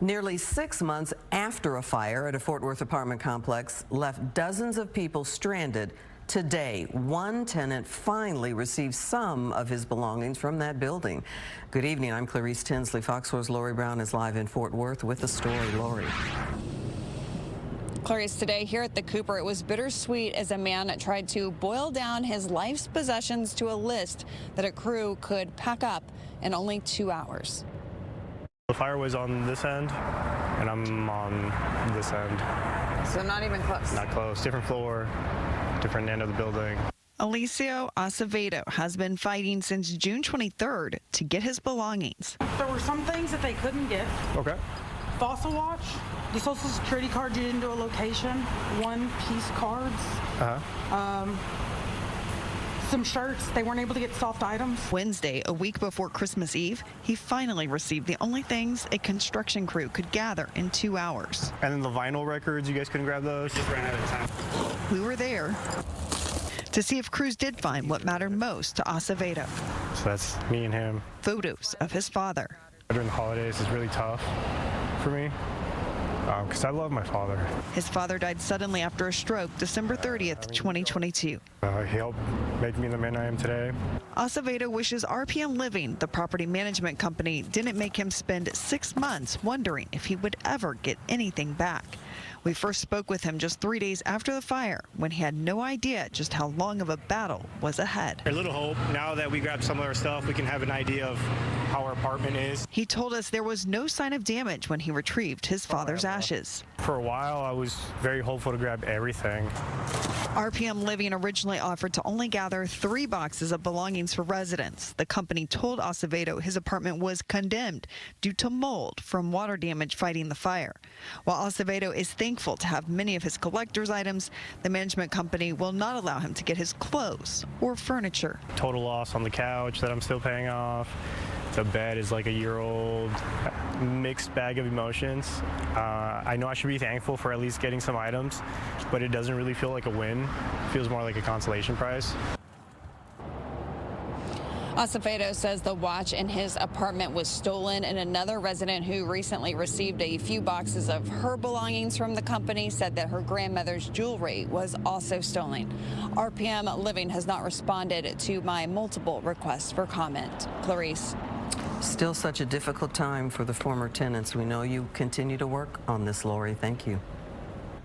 Nearly 6 months after a fire at a Fort Worth apartment complex left dozens of people stranded, today one tenant finally received some of his belongings from that building. Good evening, I'm Clarice Tinsley. Fox 4's Lori Brown is live in Fort Worth with the story. Lori. Clarice, today here at the Cooper, it was bittersweet as a man tried to boil down his life's possessions to a list that a crew could pack up in only 2 hours. The fire was on this end, and I'm on this end. So not even close. Not close. Different floor, different end of the building. Alicio Acevedo has been fighting since June 23rd to get his belongings. There were some things that they couldn't get. Okay. Fossil watch, the social security card you didn't do a location, one-piece cards. Some shirts, they weren't able to get soft items. Wednesday, a week before Christmas Eve, he finally received the only things a construction crew could gather in 2 hours. And then the vinyl records, you guys couldn't grab those? Just ran out of time. We were there to see if crews did find what mattered most to Acevedo. So that's me and him. Photos of his father. During the holidays is really tough for me because I love my father. His father died suddenly after a stroke December 30th, 2022. He helped make me the man I am today. Acevedo wishes RPM Living, the property management company, didn't make him spend 6 months wondering if he would ever get anything back. We first spoke with him just 3 days after the fire, when he had no idea just how long of a battle was ahead. A little hope. Now that we grabbed some of our stuff, we can have an idea of how our apartment is. He told us there was no sign of damage when he retrieved his father's ashes. For a while, I was very hopeful to grab everything. RPM Living originally offered to only gather 3 boxes of belongings for residents. The company told Acevedo his apartment was condemned due to mold from water damage fighting the fire. While Acevedo is thankful to have many of his collector's items, the management company will not allow him to get his clothes or furniture. Total loss on the couch that I'm still paying off. The bed is like a year-old. Mixed bag of emotions. I know I should be thankful for at least getting some items, but it doesn't really feel like a win. It feels more like a consolation prize. Acevedo says the watch in his apartment was stolen, and another resident who recently received a few boxes of her belongings from the company said that her grandmother's jewelry was also stolen. RPM Living has not responded to my multiple requests for comment. Clarice. Still such a difficult time for the former tenants. We know you continue to work on this, Lori. Thank you.